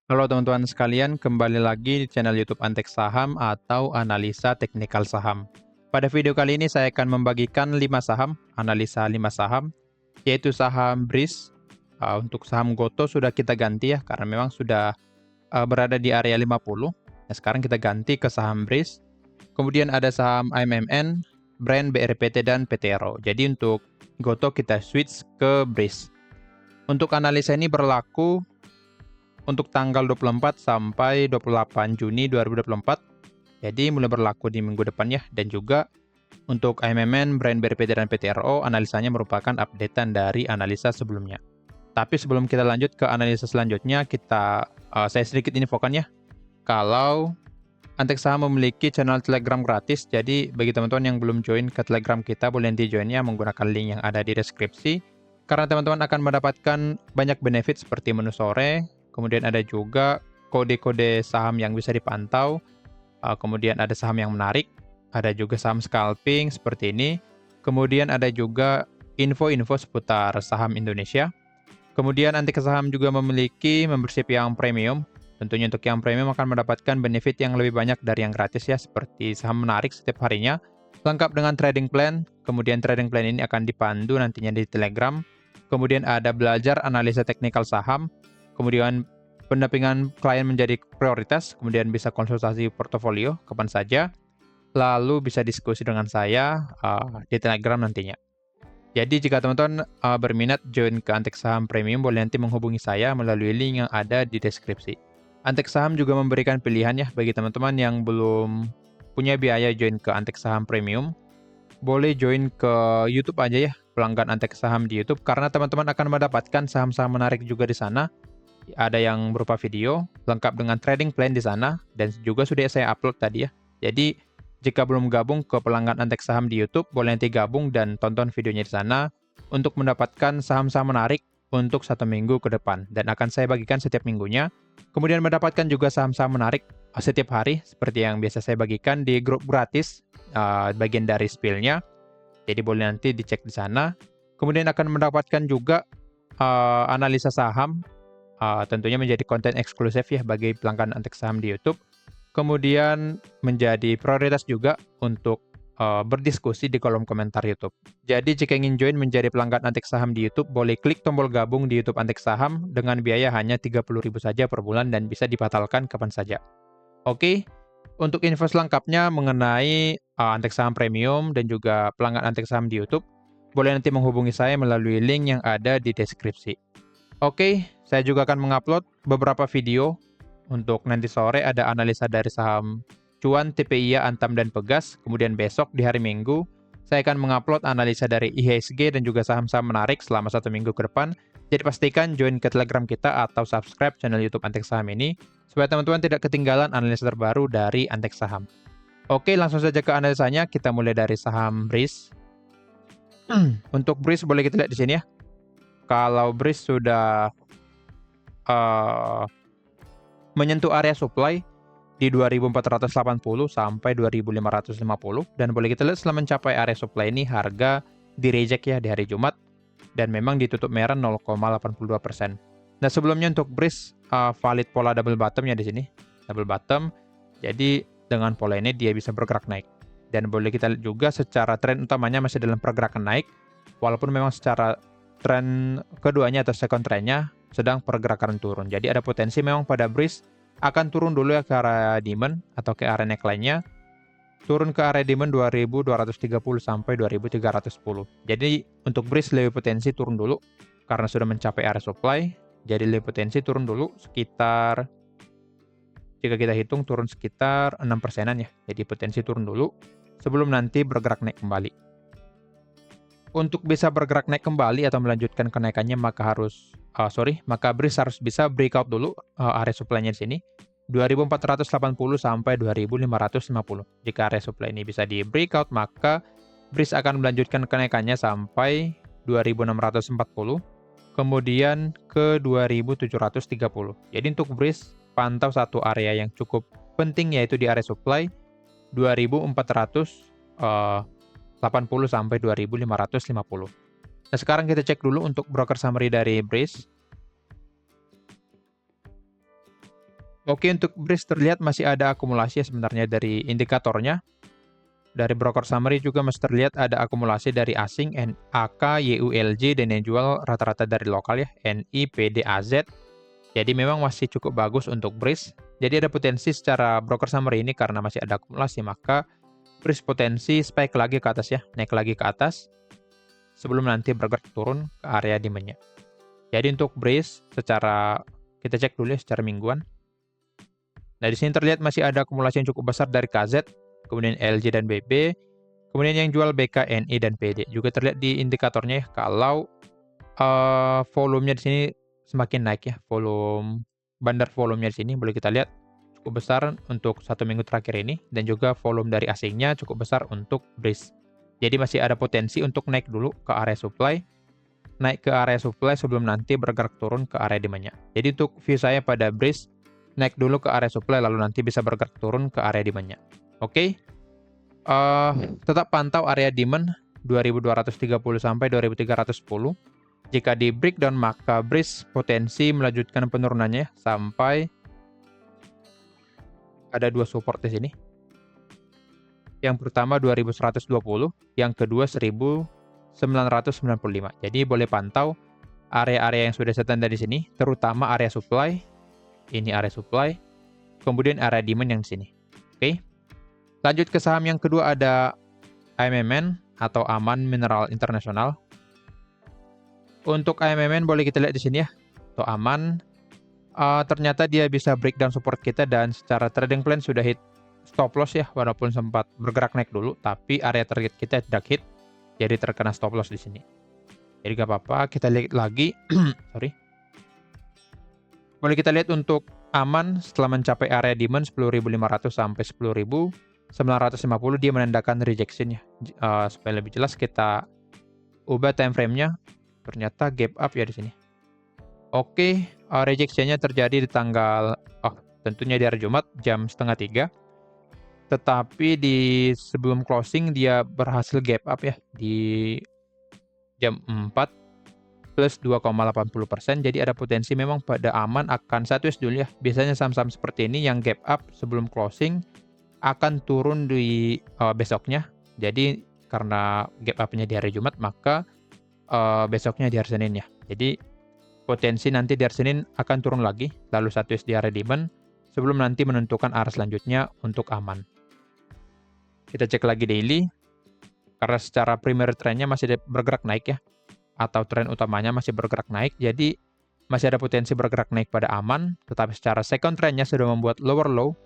Halo teman-teman sekalian, kembali lagi di channel YouTube Antek Saham atau Analisa Teknikal Saham. Pada video kali ini saya akan membagikan 5 saham, analisa 5 saham, yaitu saham BRIS. Untuk saham GOTO sudah kita ganti ya, karena memang sudah berada di area 50. Nah, sekarang kita ganti ke saham BRIS. Kemudian ada saham AMMN, Brand, BRPT, dan PTRO. Jadi untuk GOTO kita switch ke BRIS. Untuk analisa ini berlaku untuk tanggal 24 sampai 28 Juni 2024. Jadi mulai berlaku di minggu depan ya. Dan juga untuk AMMN, Brand, BRPT, dan PTRO, analisanya merupakan updatean dari analisa sebelumnya. Tapi sebelum kita lanjut ke analisa selanjutnya, saya sedikit infokan ya. Kalau Antek Saham memiliki channel Telegram gratis, jadi bagi teman-teman yang belum join ke Telegram kita, boleh nanti joinnya menggunakan link yang ada di deskripsi. Karena teman-teman akan mendapatkan banyak benefit seperti menu sore, kemudian ada juga kode-kode saham yang bisa dipantau, kemudian ada saham yang menarik, ada juga saham scalping seperti ini, kemudian ada juga info-info seputar saham Indonesia. Kemudian Antek Saham juga memiliki membership yang premium. Tentunya untuk yang premium akan mendapatkan benefit yang lebih banyak dari yang gratis ya, seperti saham menarik setiap harinya, lengkap dengan trading plan. Kemudian trading plan ini akan dipandu nantinya di Telegram. Kemudian ada belajar analisa teknikal saham. Kemudian pendampingan klien menjadi prioritas. Kemudian bisa konsultasi portofolio kapan saja. Lalu bisa diskusi dengan saya di Telegram nantinya. Jadi jika teman-teman berminat join ke Antek Saham Premium, boleh nanti menghubungi saya melalui link yang ada di deskripsi. Antek Saham juga memberikan pilihan ya bagi teman-teman yang belum punya biaya join ke Antek Saham Premium. Boleh join ke YouTube aja ya, pelanggan Antek Saham di YouTube, karena teman-teman akan mendapatkan saham-saham menarik juga di sana. Ada yang berupa video, lengkap dengan trading plan di sana, dan juga sudah saya upload tadi ya. Jadi, jika belum gabung ke pelanggan Antek Saham di YouTube, boleh nanti gabung dan tonton videonya di sana untuk mendapatkan saham-saham menarik untuk 1 minggu ke depan. Dan akan saya bagikan setiap minggunya. Kemudian mendapatkan juga saham-saham menarik setiap hari, seperti yang biasa saya bagikan di grup gratis, bagian dari spill-nya. Jadi boleh nanti dicek di sana. Kemudian akan mendapatkan juga analisa saham, tentunya menjadi konten eksklusif ya bagi pelanggan Antek Saham di YouTube. Kemudian menjadi prioritas juga untuk berdiskusi di kolom komentar YouTube. Jadi jika ingin join menjadi pelanggan Antek Saham di YouTube, boleh klik tombol gabung di YouTube Antek Saham dengan biaya hanya 30.000 saja per bulan dan bisa dibatalkan kapan saja. Oke, untuk info selengkapnya mengenai Antek Saham Premium dan juga pelanggan Antek Saham di YouTube, boleh nanti menghubungi saya melalui link yang ada di deskripsi. Oke, saya juga akan mengupload beberapa video. Untuk nanti sore ada analisa dari saham Cuan, TPIA, Antam, dan Pegas. Kemudian besok di hari Minggu, saya akan mengupload analisa dari IHSG dan juga saham-saham menarik selama 1 minggu ke depan. Jadi pastikan join ke Telegram kita atau subscribe channel YouTube Antek Saham ini, supaya teman-teman tidak ketinggalan analisa terbaru dari Antek Saham. Oke, langsung saja ke analisanya. Kita mulai dari saham BRIS. Untuk BRIS boleh kita lihat di sini ya. Kalau BRIS sudah menyentuh area supply di 2480 sampai 2550, dan boleh kita lihat setelah mencapai area supply ini harga di reject ya di hari Jumat dan memang ditutup merah 0,82%. Nah, sebelumnya untuk BRIS valid pola double bottom-nya di sini. Double bottom. Jadi dengan pola ini dia bisa bergerak naik. Dan boleh kita lihat juga secara tren utamanya masih dalam pergerakan naik, walaupun memang secara tren keduanya atau second trend-nya sedang pergerakan turun. Jadi ada potensi memang pada BRIS akan turun dulu ya ke area demand atau ke area neckline-nya. Turun ke area demand 2230 sampai 2310. Jadi untuk BRIS lebih potensi turun dulu karena sudah mencapai area supply. Jadi lebih potensi turun dulu sekitar, jika kita hitung turun sekitar 6%-an ya. Jadi potensi turun dulu sebelum nanti bergerak naik kembali. Untuk bisa bergerak naik kembali atau melanjutkan kenaikannya maka BRIS harus bisa breakout dulu area supply-nya di sini 2480 sampai 2550. Jika area supply ini bisa di breakout, maka BRIS akan melanjutkan kenaikannya sampai 2640, kemudian ke 2730. Jadi untuk BRIS pantau satu area yang cukup penting yaitu di area supply 2480 sampai 2550. Nah, sekarang kita cek dulu untuk broker summary dari BRIS. Oke, untuk BRIS terlihat masih ada akumulasi ya sebenarnya dari indikatornya. Dari broker summary juga masih terlihat ada akumulasi dari asing, AK, YULJ, dan yang jual rata-rata dari lokal ya, NI, PD, AZ. Jadi memang masih cukup bagus untuk BRIS. Jadi ada potensi secara broker summary ini karena masih ada akumulasi, maka BRIS potensi spike lagi ke atas ya, naik lagi ke atas sebelum nanti bergerak turun ke area demand-nya. Jadi untuk BRIS secara kita cek dulu ya secara mingguan. Nah, di sini terlihat masih ada akumulasi yang cukup besar dari KZ, kemudian LJ dan BB, kemudian yang jual BK, NI, dan PD. Juga terlihat di indikatornya ya, kalau volumenya di sini semakin naik ya, bandar volumenya di sini boleh kita lihat cukup besar untuk 1 minggu terakhir ini, dan juga volume dari asingnya cukup besar untuk BRIS. Jadi masih ada potensi untuk naik dulu ke area supply, sebelum nanti bergerak turun ke area demand-nya. Jadi untuk view saya pada BRIS, naik dulu ke area supply lalu nanti bisa bergerak turun ke area demand-nya. Oke. Tetap pantau area demand 2230 sampai 2310. Jika di breakdown maka BRIS potensi melanjutkan penurunannya sampai ada 2 support di sini. Yang pertama 2120, yang kedua 1995. Jadi boleh pantau area-area yang sudah saya tanda di sini, terutama area supply. Ini area supply, kemudian area demand yang di sini. Oke. Lanjut ke saham yang kedua ada AMMN atau Aman Mineral Internasional. Untuk AMMN boleh kita lihat di sini ya, atau Aman. Ternyata dia bisa breakdown support kita dan secara trading plan sudah hit stop loss ya, walaupun sempat bergerak naik dulu, tapi area target kita tidak hit, jadi terkena stop loss di sini. Jadi gak apa-apa, kita lihat lagi. Sorry. Boleh kita lihat untuk Aman setelah mencapai area demand 10.500 sampai 10.950 dia menandakan rejection ya. Supaya lebih jelas kita ubah time frame-nya. Ternyata gap up ya di sini. Oke, rejection-nya terjadi di tanggal tentunya di hari Jumat jam 2:30. Tetapi di sebelum closing dia berhasil gap up ya di jam 4 plus 2,80%. Jadi ada potensi memang pada Aman akan satu dulu ya. Biasanya saham-saham seperti ini yang gap up sebelum closing akan turun di besoknya. Jadi karena gap up-nya di hari Jumat, maka besoknya di hari Senin ya. Jadi potensi nanti di hari Senin akan turun lagi, lalu satu di hari demand sebelum nanti menentukan arah selanjutnya untuk Aman. Kita cek lagi daily, karena secara primary trend-nya masih bergerak naik ya, atau tren utamanya masih bergerak naik, jadi masih ada potensi bergerak naik pada Aman, tetapi secara second trend-nya sudah membuat lower low.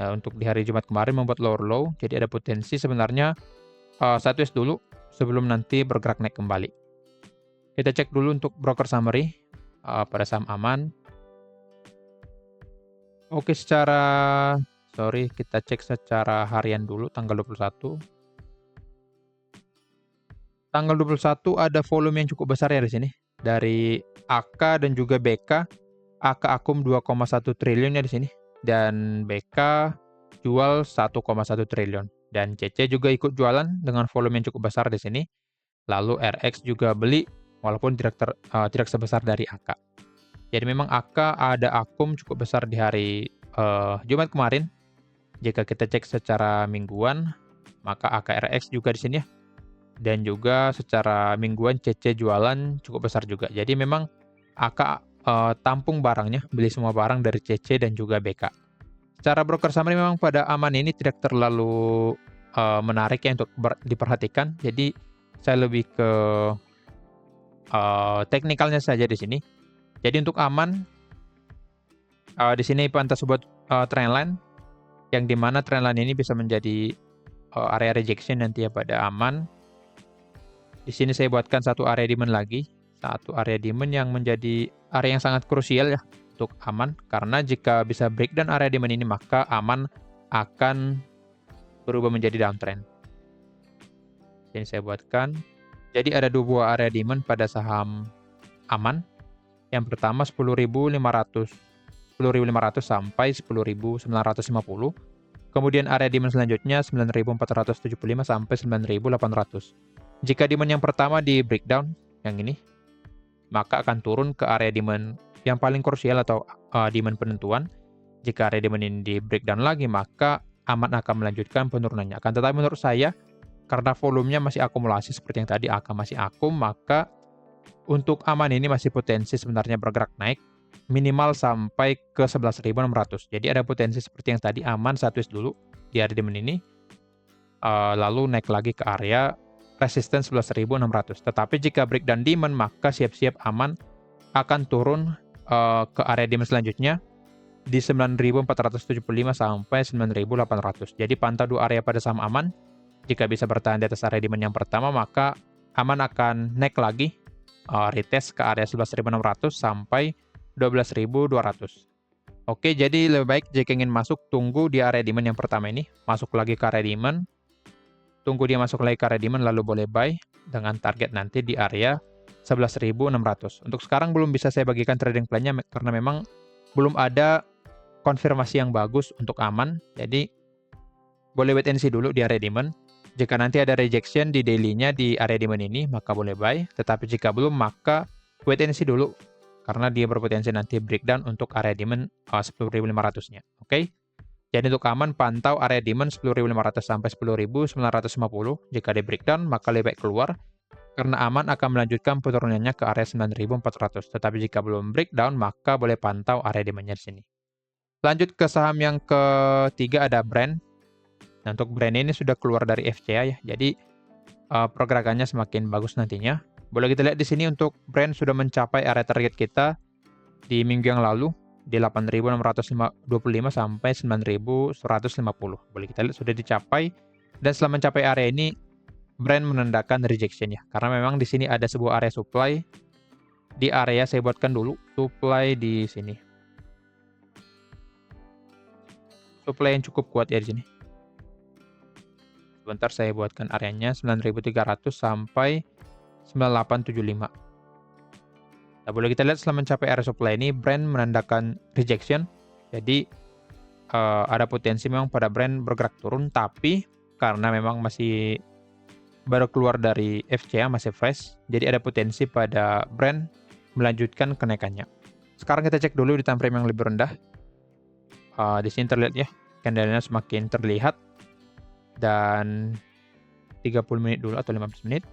Nah, untuk di hari Jumat kemarin membuat lower low, jadi ada potensi sebenarnya satu dulu sebelum nanti bergerak naik kembali. Kita cek dulu untuk broker summary pada saham Aman. Oke, kita cek secara harian dulu tanggal 21. Tanggal 21 ada volume yang cukup besar ya di sini. Dari AK dan juga BK. AK akum 2,1 triliun ya di sini. Dan BK jual 1,1 triliun. Dan CC juga ikut jualan dengan volume yang cukup besar di sini. Lalu RX juga beli walaupun tidak sebesar dari AK. Jadi memang AK ada akum cukup besar di hari Jumat kemarin. Jika kita cek secara mingguan, maka AKRX juga di sini ya. Dan juga secara mingguan CC jualan cukup besar juga. Jadi memang AK tampung barangnya, beli semua barang dari CC dan juga BK. Secara broker summary memang pada Aman ini tidak terlalu menarik ya untuk diperhatikan. Jadi saya lebih ke teknikalnya saja di sini. Jadi untuk Aman di sini pantas buat trendline, yang dimana trendline ini bisa menjadi area rejection nanti ya pada Aman. Di sini saya buatkan satu area demand lagi, satu area demand yang menjadi area yang sangat krusial ya untuk Aman, karena jika bisa breakdown area demand ini maka Aman akan berubah menjadi downtrend. Ini saya buatkan. Jadi ada dua buah area demand pada saham Aman. Yang pertama 10.500 sampai 10.950. Kemudian area demand selanjutnya 9.475 sampai 9.800. Jika demand yang pertama di breakdown yang ini, maka akan turun ke area demand yang paling krusial atau demand penentuan, Jika area demand ini di breakdown lagi, maka aman akan melanjutkan penurunannya. Akan tetapi menurut saya, karena volumenya masih akumulasi seperti yang tadi, AK masih akum, maka untuk aman ini masih potensi sebenarnya bergerak naik, minimal sampai ke 11.600. Jadi ada potensi seperti yang tadi, aman satu dulu di area demand ini, lalu naik lagi ke area resistance 11.600. Tetapi jika breakdown demand, maka siap-siap aman akan turun ke area demand selanjutnya di 9.475 sampai 9.800. Jadi pantau dua area pada saham aman. Jika bisa bertahan di atas area demand yang pertama, maka aman akan naik lagi retest ke area 11.600 sampai 12.200. Oke, jadi lebih baik jika ingin masuk, tunggu di area demand yang pertama ini, masuk lagi ke area demand, tunggu dia masuk lagi ke area demand, lalu boleh buy dengan target nanti di area 11.600. Untuk sekarang belum bisa saya bagikan trading plan-nya karena memang belum ada konfirmasi yang bagus untuk aman. Jadi boleh wait and see dulu di area demand. Jika nanti ada rejection di daily-nya di area demand ini, maka boleh buy. Tetapi jika belum, maka wait and see dulu karena dia berpotensi nanti breakdown untuk area demand 10.500-nya. Oke. Jadi untuk aman, pantau area demand 10.500 sampai 10.950. Jika di breakdown, maka lebih baik keluar, karena aman akan melanjutkan penurunannya ke area 9.400. Tetapi jika belum breakdown, maka boleh pantau area demand-nya di sini. Lanjut ke saham yang ketiga, ada Brand. Nah, untuk Brand ini sudah keluar dari FCA ya, jadi pergerakannya semakin bagus nantinya. Boleh kita lihat di sini untuk Brand sudah mencapai area target kita di minggu yang lalu, di 8.625 sampai 9.150. Boleh kita lihat sudah dicapai, dan setelah mencapai area ini Brand menandakan rejection ya, karena memang di sini ada sebuah area supply. Di area saya buatkan dulu supply di sini, supply yang cukup kuat ya di sini. Sebentar saya buatkan areanya 9.300 sampai 9.875. Nah, boleh kita lihat setelah mencapai area supply ini, Brand menandakan rejection. Jadi ada potensi memang pada Brand bergerak turun, tapi karena memang masih baru keluar dari FCA, masih fresh, jadi ada potensi pada Brand melanjutkan kenaikannya. Sekarang kita cek dulu di time frame yang lebih rendah. Di sini terlihat ya, candlenya semakin terlihat, dan 30 menit dulu atau 15 menit.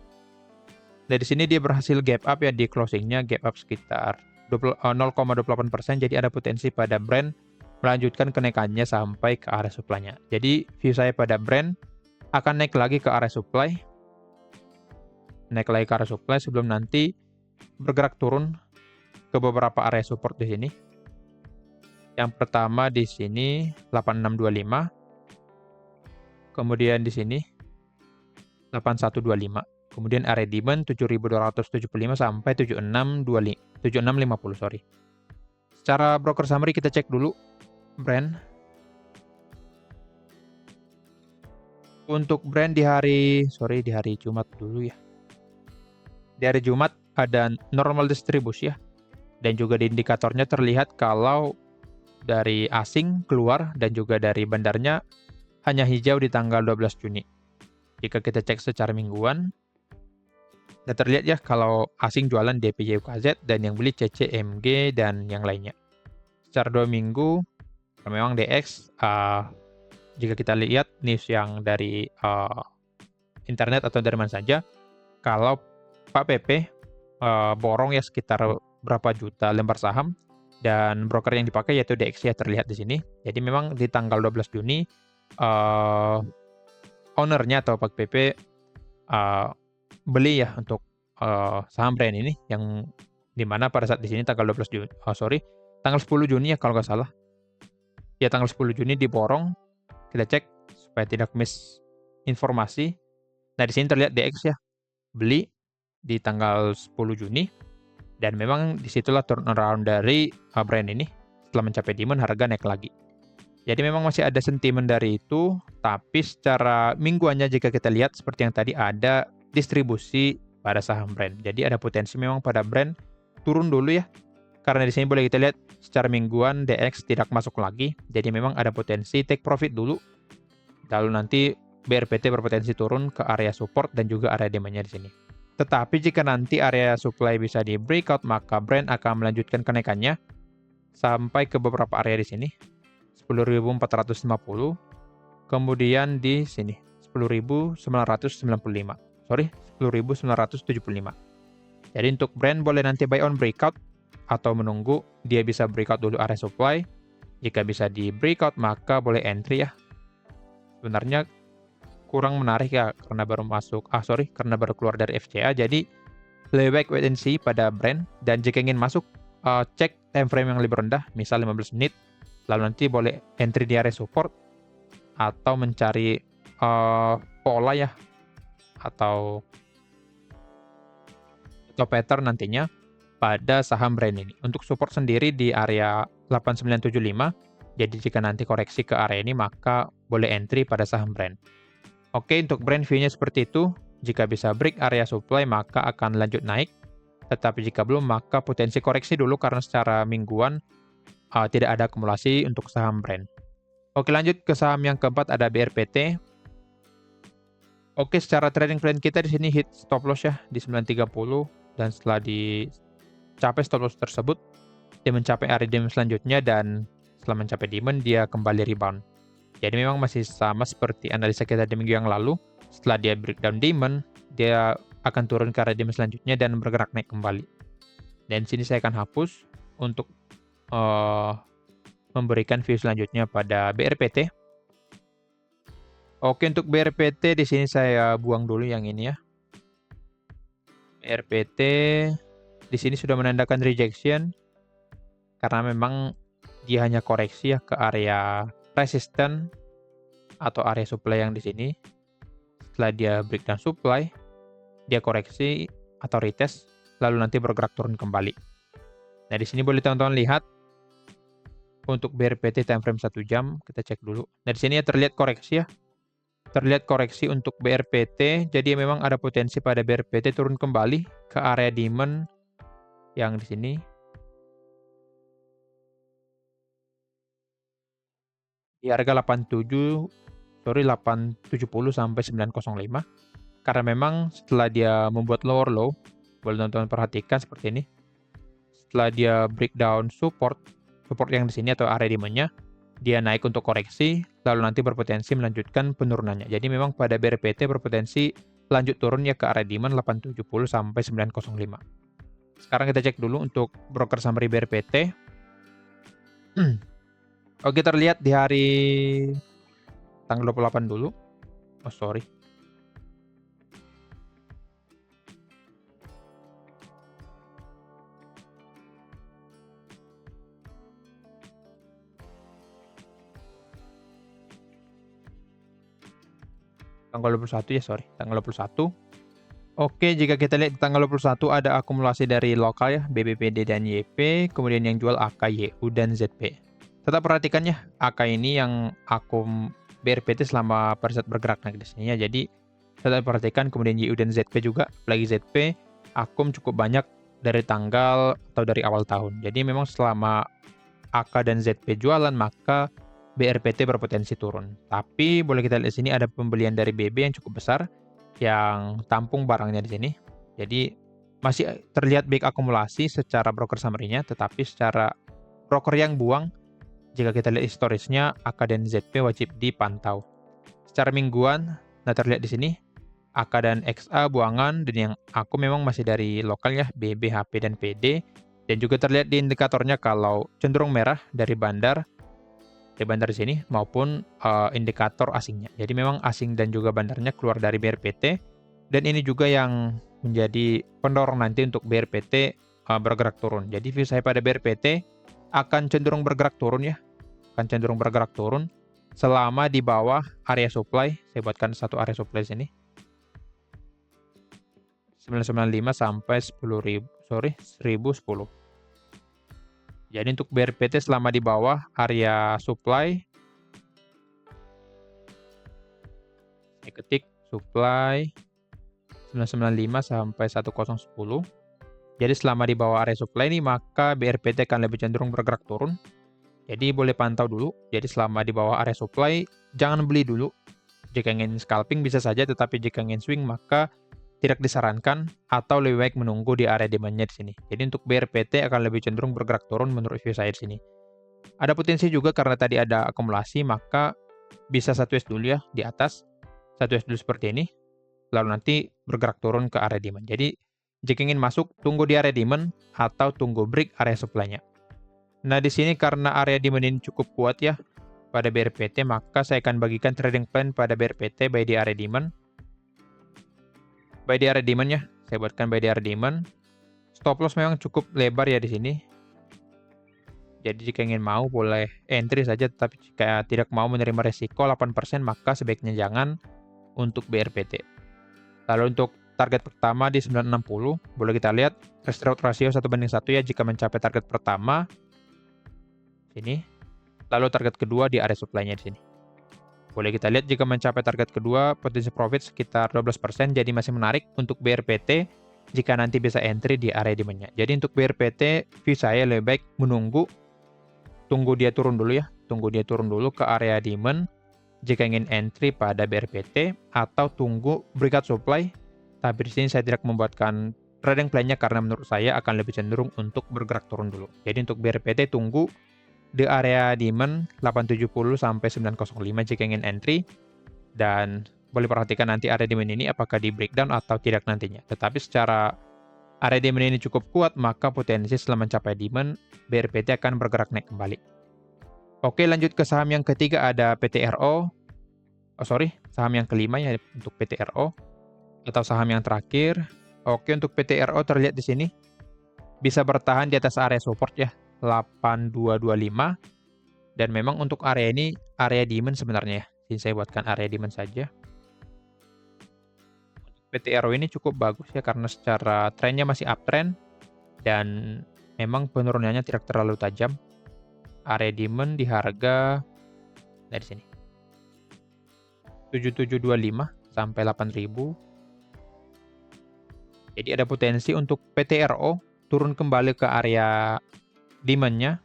Dari sini dia berhasil gap up ya, di closingnya gap up sekitar 0,28%. Jadi ada potensi pada Brand melanjutkan kenaikannya sampai ke area supply-nya. Jadi view saya pada Brand akan naik lagi ke area supply, sebelum nanti bergerak turun ke beberapa area support di sini. Yang pertama di sini 8625, kemudian di sini 8125. Kemudian area demand 7.275 sampai 7650, sorry. Secara broker summary kita cek dulu Brand. Untuk Brand di hari Jumat dulu ya. Di hari Jumat ada normal distribusi ya. Dan juga di indikatornya terlihat kalau dari asing keluar dan juga dari bandarnya hanya hijau di tanggal 12 Juni. Jika kita cek secara mingguan, dan terlihat ya kalau asing jualan DPJ UKZ dan yang beli CCMG dan yang lainnya. Secara 2 minggu memang DX, jika kita lihat news yang dari internet atau dari mana saja, kalau Pak PP borong ya sekitar berapa juta lembar saham, dan broker yang dipakai yaitu DX ya, terlihat di sini. Jadi memang di tanggal 12 Juni ownernya atau Pak PP beli ya untuk saham Brand ini, yang dimana pada saat di sini tanggal 12 Juni, tanggal 10 Juni ya kalau nggak salah. Ya tanggal 10 Juni diborong. Kita cek supaya tidak miss informasi. Nah di sini terlihat DX ya beli di tanggal 10 Juni, dan memang disitulah turnaround dari Brand ini. Setelah mencapai demand, harga naik lagi. Jadi memang masih ada sentimen dari itu, tapi secara mingguannya jika kita lihat seperti yang tadi ada distribusi pada saham Brand. Jadi ada potensi memang pada Brand turun dulu ya. Karena di sini boleh kita lihat secara mingguan DX tidak masuk lagi. Jadi memang ada potensi take profit dulu. Lalu nanti BRPT berpotensi turun ke area support dan juga area demand-nya di sini. Tetapi jika nanti area supply bisa di breakout, maka Brand akan melanjutkan kenaikannya sampai ke beberapa area di sini. 10.450. Kemudian di sini 10.995. Sorry, 10.975. Jadi untuk brand boleh nanti buy on breakout atau menunggu dia bisa breakout dulu area supply. Jika bisa di breakout maka boleh entry ya. Sebenarnya kurang menarik ya karena baru karena baru keluar dari FCA. Jadi lebih baik wait and see pada brand, dan jika ingin masuk cek time frame yang lebih rendah, misal 15 menit, lalu nanti boleh entry di area support atau mencari pola ya atau pattern nantinya pada saham brand ini. Untuk support sendiri di area 8975. Jadi jika nanti koreksi ke area ini maka boleh entry pada saham brand. Oke, untuk brand view-nya seperti itu. Jika bisa break area supply maka akan lanjut naik. Tetapi jika belum maka potensi koreksi dulu karena secara mingguan tidak ada akumulasi untuk saham brand. Oke, lanjut ke saham yang keempat ada BRPT. Oke, secara trading plan kita di sini hit stop loss ya di 930, dan setelah dicapai stop loss tersebut dia mencapai area demand selanjutnya, dan setelah mencapai demand dia kembali rebound. Jadi memang masih sama seperti analisa kita di minggu yang lalu. Setelah dia breakdown demand, dia akan turun ke area demand selanjutnya dan bergerak naik kembali. Dan sini saya akan hapus untuk memberikan view selanjutnya pada BRPT. Oke, untuk BRPT di sini saya buang dulu yang ini ya. BRPT di sini sudah menandakan rejection karena memang dia hanya koreksi ya ke area resisten atau area supply yang di sini. Setelah dia breakdown supply, dia koreksi atau retest, lalu nanti bergerak turun kembali. Nah, di sini boleh teman-teman lihat untuk BRPT time frame 1 jam, kita cek dulu. Nah, di sini ya terlihat koreksi ya. Terlihat koreksi untuk BRPT, jadi memang ada potensi pada BRPT turun kembali ke area demand yang di sini. Di harga 870 sampai 905. Karena memang setelah dia membuat lower low, boleh teman-teman perhatikan seperti ini. Setelah dia breakdown support yang di sini atau area demand-nya, dia naik untuk koreksi, lalu nanti berpotensi melanjutkan penurunannya. Jadi memang pada BRPT berpotensi lanjut turun ya ke area demand 870 sampai 905. Sekarang kita cek dulu untuk broker summary BRPT. Oke, terlihat di hari tanggal 28 dulu. Oh, sorry. Tanggal 21 ya, sorry. Tanggal 21. Oke, jika kita lihat di tanggal 21 ada akumulasi dari lokal ya, BBPD dan YP, kemudian yang jual AK, YU, dan ZP. Tetap perhatikan ya, AK ini yang akum BRPT selama pada saat bergerak naik di sini ya. Jadi tetap perhatikan, kemudian YU dan ZP juga, apalagi ZP akum cukup banyak dari tanggal atau dari awal tahun. Jadi memang selama AK dan ZP jualan maka BRPT berpotensi turun. Tapi boleh kita lihat di sini ada pembelian dari BB yang cukup besar yang tampung barangnya di sini. Jadi masih terlihat baik akumulasi secara broker summary-nya, tetapi secara broker yang buang, jika kita lihat historisnya, AK dan ZP wajib dipantau. Secara mingguan, nah terlihat di sini, AK dan XA buangan, dan yang aku memang masih dari lokal ya, BB, HP, dan PD. Dan juga terlihat di indikatornya kalau cenderung merah dari bandar di sini, maupun indikator asingnya. Jadi memang asing dan juga bandarnya keluar dari BRPT, dan ini juga yang menjadi pendorong nanti untuk BRPT bergerak turun. Jadi view saya pada BRPT akan cenderung bergerak turun ya, akan cenderung bergerak turun selama di bawah area supply. Saya buatkan satu area supply sini 995 sampai 1010. Jadi untuk BRPT selama di bawah area supply, saya ketik supply 995 sampai 1010. Jadi selama di bawah area supply ini maka BRPT akan lebih cenderung bergerak turun. Jadi boleh pantau dulu. Jadi selama di bawah area supply jangan beli dulu. Jika ingin scalping bisa saja, tetapi jika ingin swing maka tidak disarankan atau lebih baik menunggu di area demand-nya di sini. Jadi untuk BRPT akan lebih cenderung bergerak turun menurut view saya di sini. Ada potensi juga karena tadi ada akumulasi, maka bisa 1S dulu ya di atas, 1S dulu seperti ini, lalu nanti bergerak turun ke area demand. Jadi, jika ingin masuk, tunggu di area demand atau tunggu break area supply-nya. Nah, di sini karena area demand ini cukup kuat ya pada BRPT, maka saya akan bagikan trading plan pada BRPT buy di area demand. Buy di area demand ya, saya buatkan buy di area demand. Stop loss memang cukup lebar ya di sini. Jadi jika ingin mau boleh entry saja, tetapi jika tidak mau menerima resiko 8%, maka sebaiknya jangan untuk BRPT. Lalu untuk target pertama di 960, boleh kita lihat strike ratio 1:1 ya jika mencapai target pertama. Sini. Lalu target kedua di area supply-nya di sini. Boleh kita lihat jika mencapai target kedua, potensi profit sekitar 12%, jadi masih menarik untuk BRPT jika nanti bisa entry di area demand-nya. Jadi untuk BRPT, view saya lebih baik menunggu, tunggu dia turun dulu ya, tunggu dia turun dulu ke area demand jika ingin entry pada BRPT, atau tunggu breakout supply. Tapi di sini saya tidak membuatkan trading plan-nya karena menurut saya akan lebih cenderung untuk bergerak turun dulu. Jadi untuk BRPT tunggu di area demand 870 sampai 905 jika ingin entry, dan boleh perhatikan nanti area demand ini apakah di breakdown atau tidak nantinya. Tetapi secara area demand ini cukup kuat, maka potensi setelah mencapai demand, BRPT akan bergerak naik kembali. Oke, lanjut ke saham yang ketiga, ada PTRO. Saham yang kelima ya untuk PTRO, atau saham yang terakhir. Oke, untuk PTRO terlihat di sini bisa bertahan di atas area support ya, 8225. Dan memang untuk area ini area demand sebenarnya ya. Jadi saya buatkan area demand saja. PTRO ini cukup bagus ya karena secara trennya masih uptrend dan memang penurunannya tidak terlalu tajam. Area demand di harga dari sini 7725 sampai 8000. Jadi ada potensi untuk PTRO turun kembali ke area demand-nya.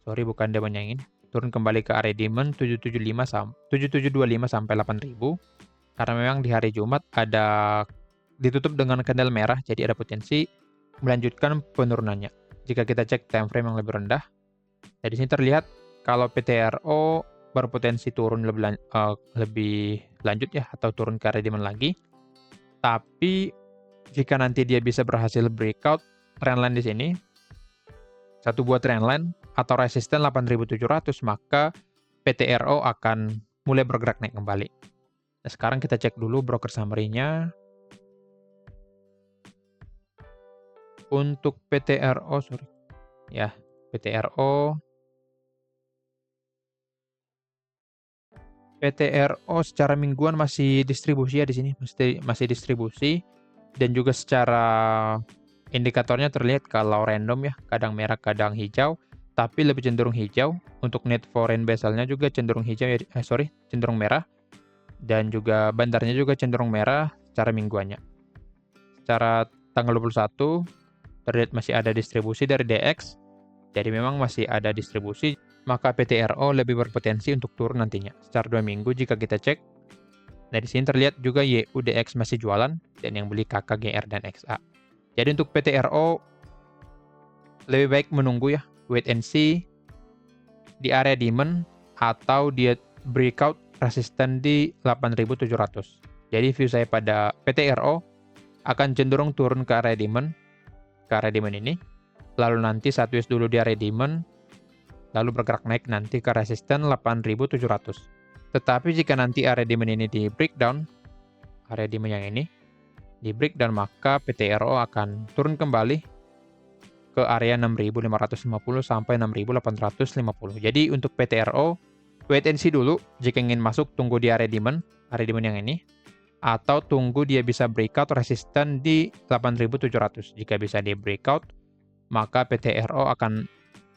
Bukan demand yang ini. Turun kembali ke area demand 7725 sampai 8000. Karena memang di hari Jumat ada ditutup dengan candle merah, jadi ada potensi melanjutkan penurunannya. Jika kita cek time frame yang lebih rendah, dari sini terlihat kalau PTRO berpotensi turun lebih lanjut ya, atau turun ke area demand lagi. Tapi jika nanti dia bisa berhasil breakout trendline di sini, satu buah trendline atau resisten 8700, maka PTRO akan mulai bergerak naik kembali. Nah, sekarang kita cek dulu broker summary-nya. Untuk PTRO, PTRO secara mingguan masih distribusi ya di sini, masih distribusi, dan juga secara indikatornya terlihat kalau random ya, kadang merah, kadang hijau, tapi lebih cenderung hijau. Untuk net foreign vessel-nya juga cenderung hijau ya, cenderung merah. Dan juga bandarnya juga cenderung merah secara mingguannya. Secara tanggal 21 terlihat masih ada distribusi dari DX, jadi memang masih ada distribusi, maka PTRO lebih berpotensi untuk turun nantinya. Secara 2 minggu jika kita cek, nah di sini terlihat juga YUDX masih jualan, dan yang beli KKGR dan XA. Jadi untuk PTRO lebih baik menunggu ya, wait and see di area demand atau dia breakout resisten di 8700. Jadi view saya pada PTRO akan cenderung turun ke area demand ini, lalu nanti 1US dulu di area demand, lalu bergerak naik nanti ke resisten 8700. Tetapi jika nanti area demand ini di breakdown, area demand yang ini di breakdown, maka PTRO akan turun kembali ke area 6550 sampai 6850. Jadi untuk PTRO wait and see dulu, jika ingin masuk tunggu di area demand yang ini, atau tunggu dia bisa breakout resisten di 8700. Jika bisa di breakout, maka PTRO akan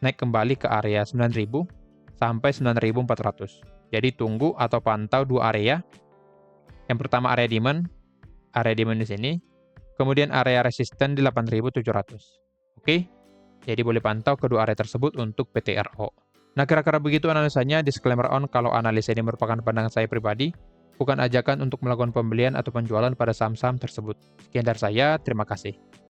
naik kembali ke area 9000 sampai 9400. Jadi tunggu atau pantau dua area. Yang pertama area demand di sini, kemudian area resisten di 8700. Oke, jadi boleh pantau kedua area tersebut untuk PTRO. Nah, kira-kira begitu analisanya. Disclaimer on, kalau analisa ini merupakan pandangan saya pribadi, bukan ajakan untuk melakukan pembelian atau penjualan pada saham-saham tersebut. Sekian dari saya, terima kasih.